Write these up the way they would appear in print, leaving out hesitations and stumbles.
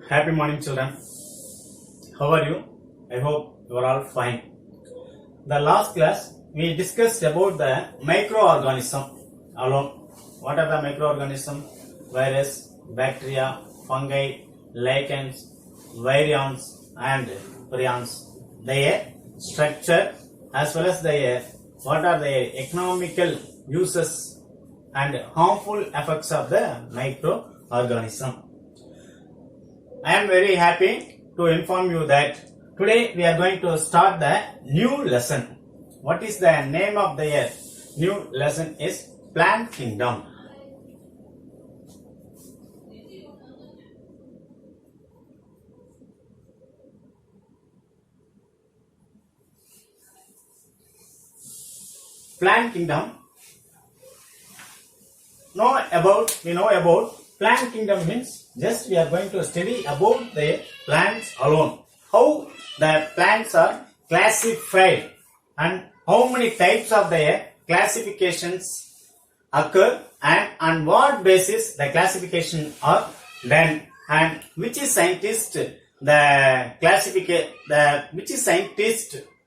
Happy morning, children. How are you? I hope you are all fine. The last class we discussed about the microorganism alone. What are the microorganisms? Virus, bacteria, fungi, lichens, virions, and prions. Their structure as well as their what are their economical uses and harmful effects of the microorganism. I am very happy to inform you that today we are going to start the new lesson. What is the name of the new lesson is Plant Kingdom. Plant Kingdom. We know about Plant Kingdom means just we are going to study about the plants alone. How the plants are classified and how many types of their classifications occur and on what basis the classification are done and which is scientist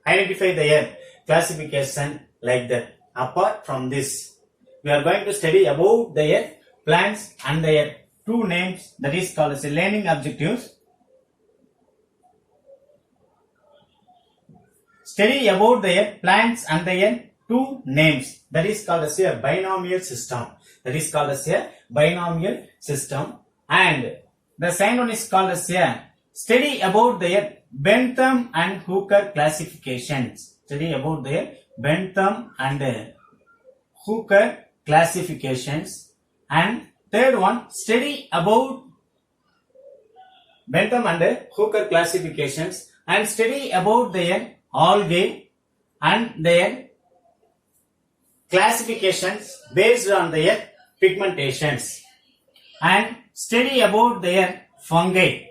identify their classification like that. Apart from this, we are going to study about their plants and their two names, that is called as learning objectives. Study about their plants and their two names, that is called as a binomial system. And the second one is called as a study about their Bentham and Hooker classifications. And third one, study about Bentham and Hooker classifications and study about their algae and their classifications based on their pigmentations and study about their fungi,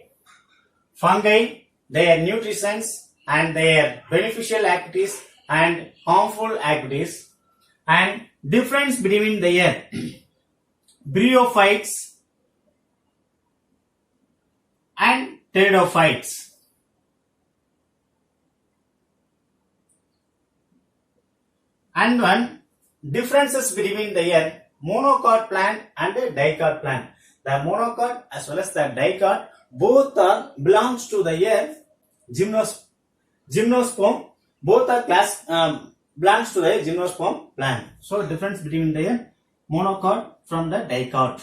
their nutrients and their beneficial activities and harmful activities and difference between their bryophytes and pteridophytes. And one differences between the monocot plant and the dicot plant. The monocot as well as the dicot both are belongs to the gymnosperm. Both are belongs to the gymnosperm plant. So difference between the monocot from the dicot.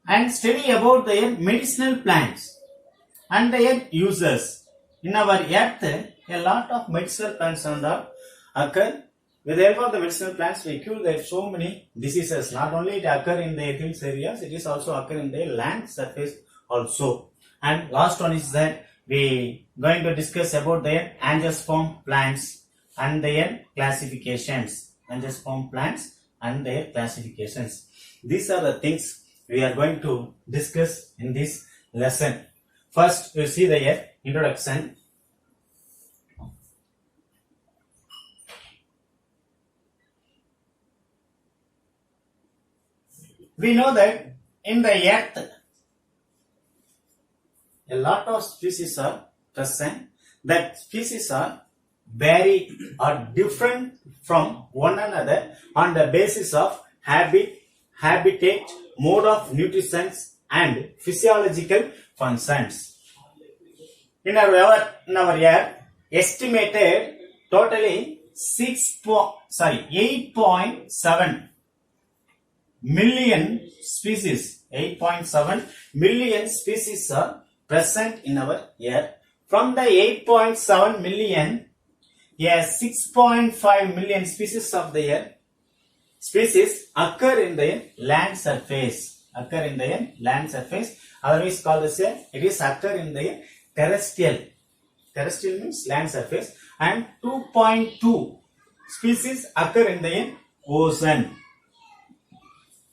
And study about their medicinal plants and their uses. In our earth, a lot of medicinal plants occur. With the help of the medicinal plants, we cure there so many diseases. Not only it occur in the hills areas, it is also occur in the land surface also. And last one is that we going to discuss about their angiosperm plants and their classifications. These are the things we are going to discuss in this lesson. First, you see the introduction. We know that in the earth, a lot of species are present. That species are vary or different from one another on the basis of habitat, mode of nutrition and physiological functions. In our earth, estimated totally 8.7 million species. 8.7 million species are present in our earth. From the 8.7 million, 6.5 million species of the species occur in the land surface. Otherwise called as it is occur in the terrestrial. Terrestrial means land surface. And 2.2 species occur in the ocean.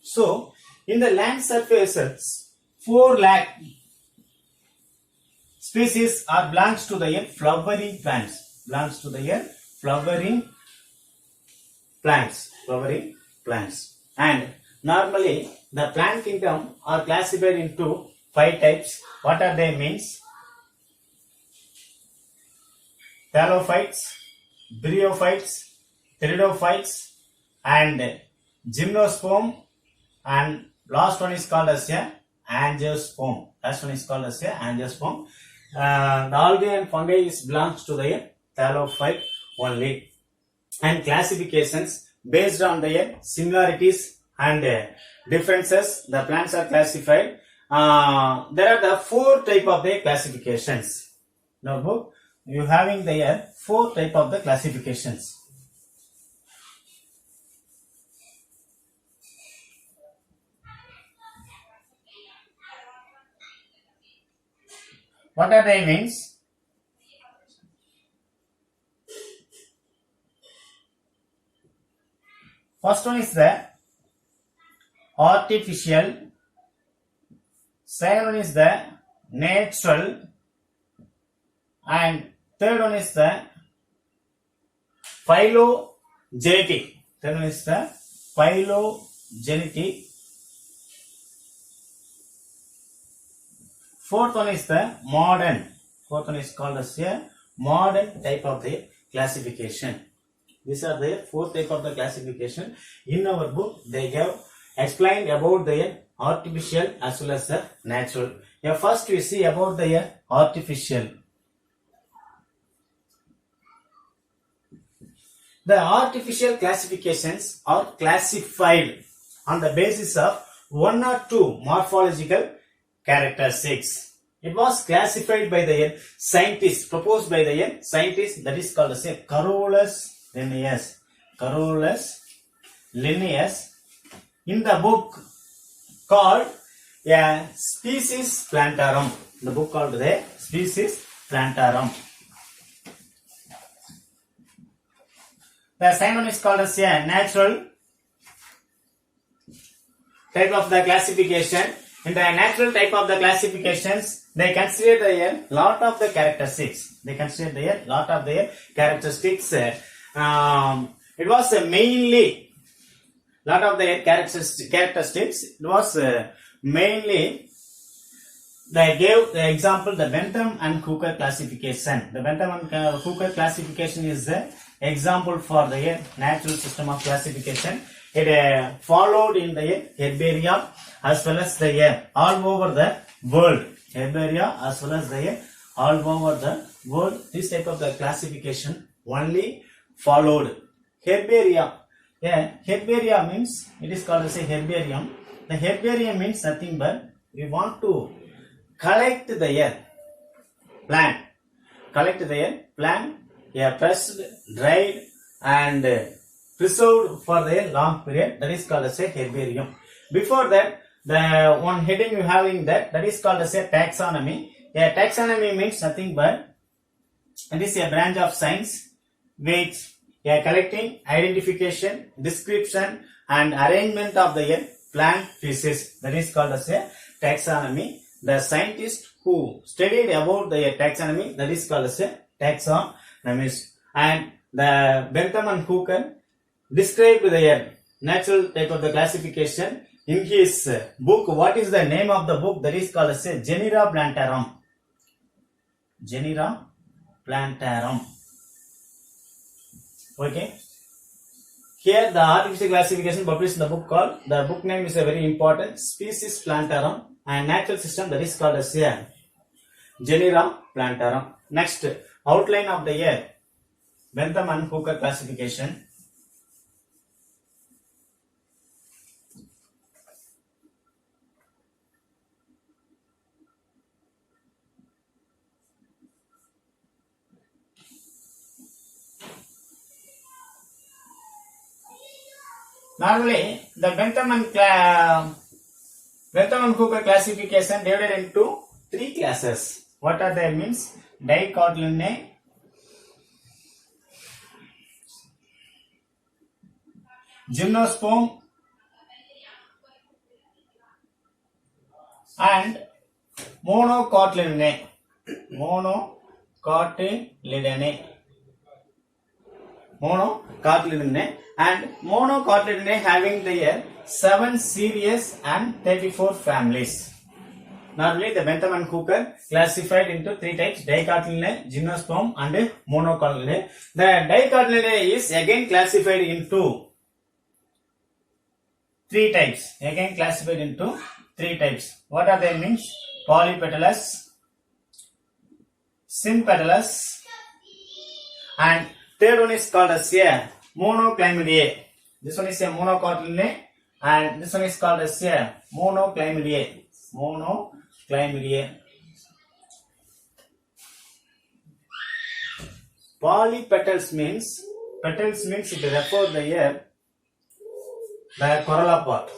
So, in the land surfaces, 4 lakh species are belongs to the flowering plants. And normally the plant kingdom are classified into 5 types. What are they means? Thallophytes, bryophytes, pteridophytes, and gymnosperm, and last one is called as a angiosperm. Last one is called as a angiosperm. The algae and fungi is belongs to the thallophyte only. And classifications based on their similarities and differences, the plants are classified. There are the 4 type of the classifications. Notebook, you having there 4 type of the classifications. What are they means? First one is the artificial, second one is the natural, and third one is the phylogenetic. Third one is the phylogenetic. Fourth one is the modern. Fourth one is called as a modern type of the classification. These are the 4 type of the classification. In our book, they have explained about the artificial as well as the natural. First we see about the artificial. The artificial classifications are classified on the basis of 1 or 2 morphological characteristics. It was classified by the scientists, proposed by the scientists, that is called as a Carolus Linnaeus. Carolus Linnaeus, in the book called a Species Plantarum. The book called the Species Plantarum. The second one is called as a natural type of the classification. In the natural type of the classifications, they consider a lot of the characteristics. They consider a lot of their characteristics. It was mainly lot of the characteristics. It was mainly they gave the example the Bentham and Hooker classification. The Bentham and Hooker classification is the example for the natural system of classification. It followed in the herbaria as well as the all over the world. Herbaria as well as the all over the world. This type of the classification only followed. Herbaria. Herbaria means, it is called as a herbarium. The herbarium means nothing but we want to collect the plant. Collect the plant, pressed, dried and preserved for the long period. That is called as a herbarium. Before that, the one heading you having that is called as a taxonomy. Taxonomy means nothing but it is a branch of science which collecting, identification, description and arrangement of the plant species. That is called as a taxonomy. The scientist who studied about the taxonomy, that is called as a taxonomist. And the Bentham and Hooker described the natural type of the classification in his book. What is the name of the book? That is called as a Genera Plantarum. Genera Plantarum. Okay. Here the artificial classification published in the book called, the book name is a very important, Species Plantarum, and natural system, that is called as a Genera Plantarum. Next, outline of the Bentham and Hooker classification. Normally, the Bentham and Hooker classification divided into 3 classes. What are they means? Dicotyledonate, gymnosperm and monocotyledonate. Monocotyledonate. monocotyledonate, and monocotyledonate having the 7 series and 34 families. Normally, the Bentham and Hooker classified into 3 types: dicotyledonate, gymnosperm, and monocotyledonate. The dicotyledonate is again classified into 3 types. Again classified into 3 types. What are they means? Polypetalous, sympatalous, and third one is called as a monoclamidiae. This one is a monocotyledonate, and this one is called as a monoclamidiae. Monoclamidiae. Polypetals means it refers the corolla part,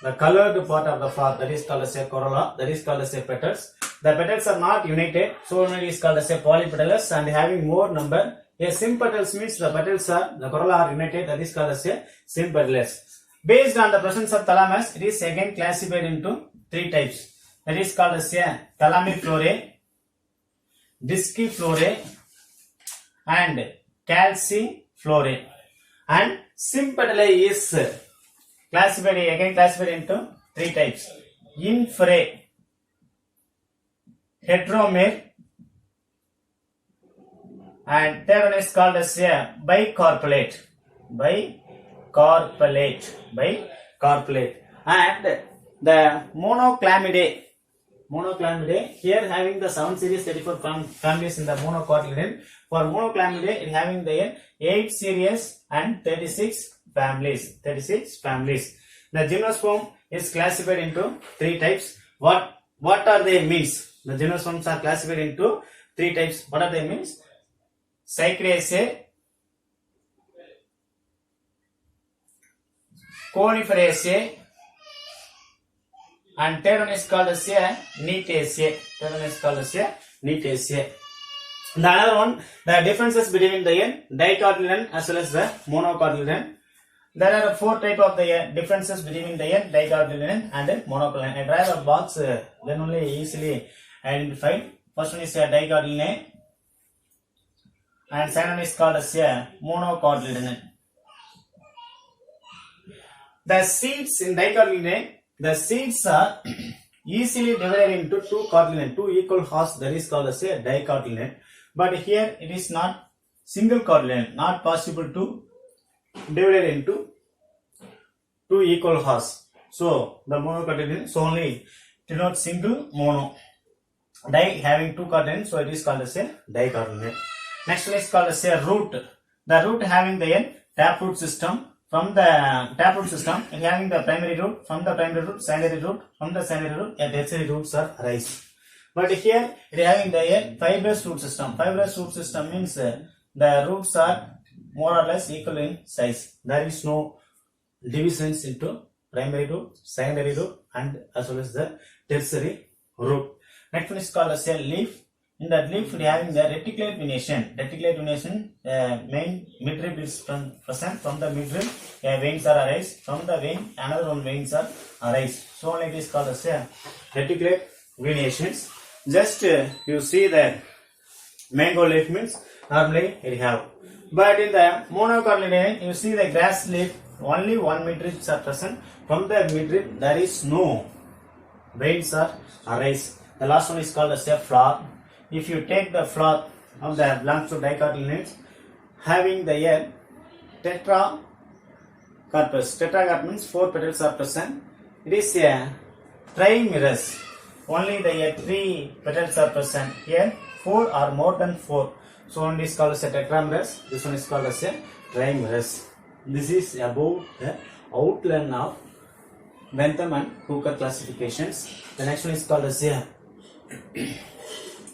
the colored part of the flower, that is called as a corolla, that is called as a petals. The petals are not united, so it is called as a polypetalous and having more number. A sympetals means the petals are, the corolla are united, that is called as a sympetals. Based on the presence of thalamus, it is again classified into 3 types. That is called as a thalamiflorae, disciflorae, and calciflorae. And sympetalae is classified into 3 types: infrae, heteromere, and third one is called as a bicarpellate. And the monoclamidae here having the 7 series 34 families in the monocotyledon. For monoclamidae, it having the 8 series and 36 families. The gymnosperm is classified into 3 types. What are they means? The gymnosperms are classified into 3 types. What are they means? Cycraceae, Coniferaceae, and third one is called as a Neetaceae. The another one, the differences between the dicotyledon as well as the monocotyledon. There are 4 types of the differences between the dicotyledon and monocotyledon. I draw a box, then only easily identified. First one is a dicotyledon, and second one is called as a monocotyledon. The seeds in dicotyledon, the seeds are easily divided into 2 cotyledon, 2 equal halves, that is called as a dicotyledon. But here it is not single cotyledon, not possible to divide into 2 equal halves. So the monocotyledon only denotes single mono. Di having 2 cotyledon, so it is called as a dicotyledon. Next one is called as a root. The root having the taproot system. From the taproot system, it having the primary root. From the primary root, secondary root. From the secondary root, a tertiary roots are arise. But here it having the fibrous root system. Fibrous root system means the roots are more or less equal in size. There is no divisions into primary root, secondary root, and as well as the tertiary root. Next one is called as a leaf. In that leaf, we having the reticulate venation. Reticulate venation, main midrib is present. From the midrib, veins are arise. From the vein, another one veins are arise. So only it is called as a reticulate venations. Just you see the mango leaf means normally it have. But in the monocotyledon, you see the grass leaf, only 1 midribs are present. From the midrib, there is no veins are arise. The last one is called as a flower. If you take the flower of the belongs to dicotyledons, having the tetracarpus. Tetracarpus means 4 petals are present. It is a trimerous. Only the 3 petals are present. Here 4 or more than 4. So one is called as a tetramerous. This one is called as a trimerous. This is about the outline of Bentham and Hooker classifications. The next one is called as a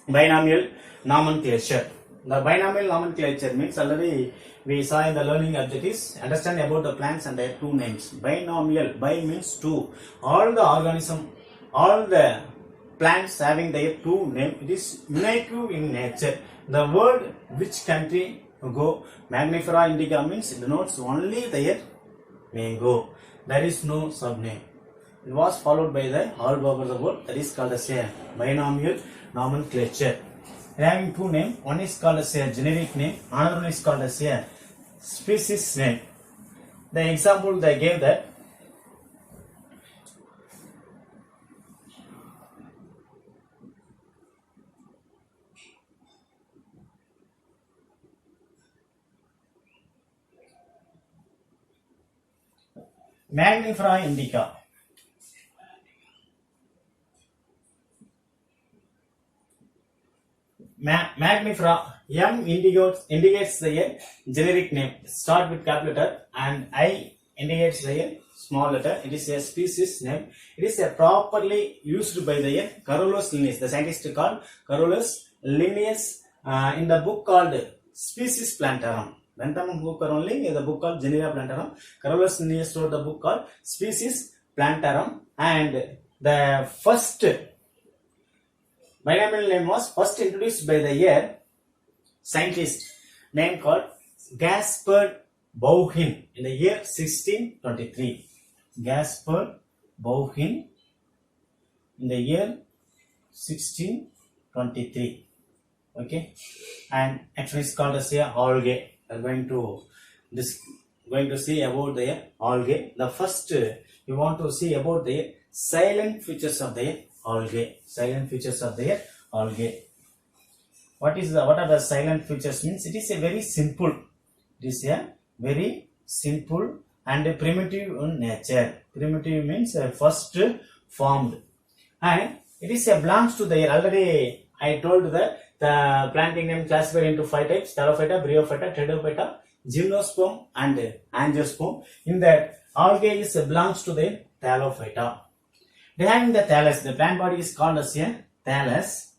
binomial nomenclature. The binomial nomenclature means already we saw in the learning objectives. Understand about the plants and their 2 names. Binomial, bi means 2. All the plants having their 2 names. It is unique in nature. The word which country go, Magnifera indica means it denotes only their mango. There is no subname. It was followed by the all over the world. That is called as a binomial nomenclature. Having 2 names, one is called as a generic name, another one is called as a species name. The example they gave that Magnifera indica. Magnifera, M indicates the generic name. Start with capital letter and I indicates the small letter. It is a species name. It is a properly used by the Carolus Linnaeus. The scientist called Carolus Linnaeus in the book called Species Plantarum. Bentham book only the book called Genera Plantarum. Carolus Linnaeus wrote the book called Species Plantarum, and the first binomial name was first introduced by the scientist name called Gaspard Bauhin in the year 1623. Gaspard Bauhin in the year 1623. Okay, and actually it's called as algae. We are going to see about the algae. The first we want to see about the silent features of the algae. Silent features of the algae. What are the silent features means? It is a very simple. It is a very simple and primitive in nature. Primitive means first formed, and it is belongs to the already I told that the plant kingdom classified into 5 types: Thallophyta, Bryophyta, Pteridophyta, Gymnosperm and Angiosperm. In that, algae is belongs to the Thallophyta. Behind the thallus, the plant body is called as a thallus.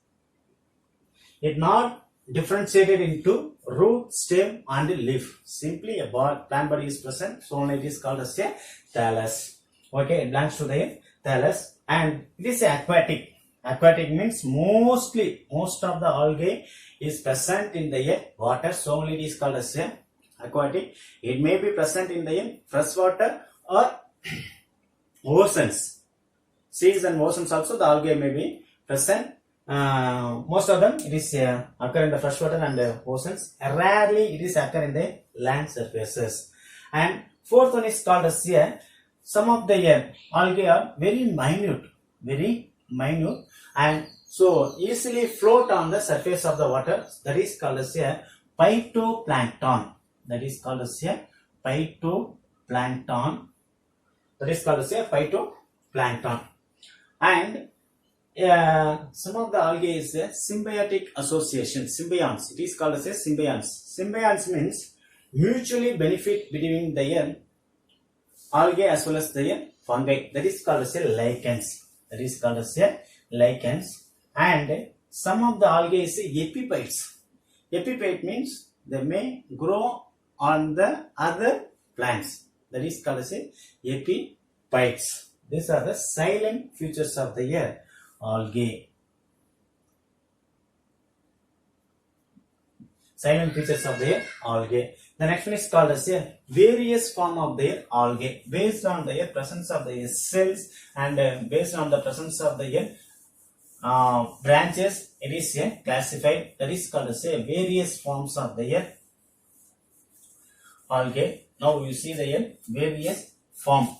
It not differentiated into root, stem and leaf. Simply a plant body is present, so only it is called as a thallus. Okay, it belongs to the thallus, and it is aquatic. Aquatic means most of the algae is present in the water, so only it is called as aquatic. It may be present in the freshwater or oceans. Seas and oceans also the algae may be present. Most of them it is occur in the freshwater and oceans. Rarely it is occur in the land surfaces. And fourth one is called as some of the algae are very minute, and so easily float on the surface of the water. That is called as phytoplankton. That is called as phytoplankton. That is called as phytoplankton. And some of the algae is symbiotic association. Symbionts. It is called as symbionts. Symbionts means mutually benefit between the algae as well as the fungi. That is called as lichens. That is called as lichens. And some of the algae is epiphytes. Epiphyte means they may grow on the other plants. That is called as epiphytes. These are the silent features of the algae. Silent features of the algae. The next one is called as various form of the algae. Based on the presence of the cells and based on the presence of the branches, it is classified. That is called as various forms of the algae. Now you see the various form.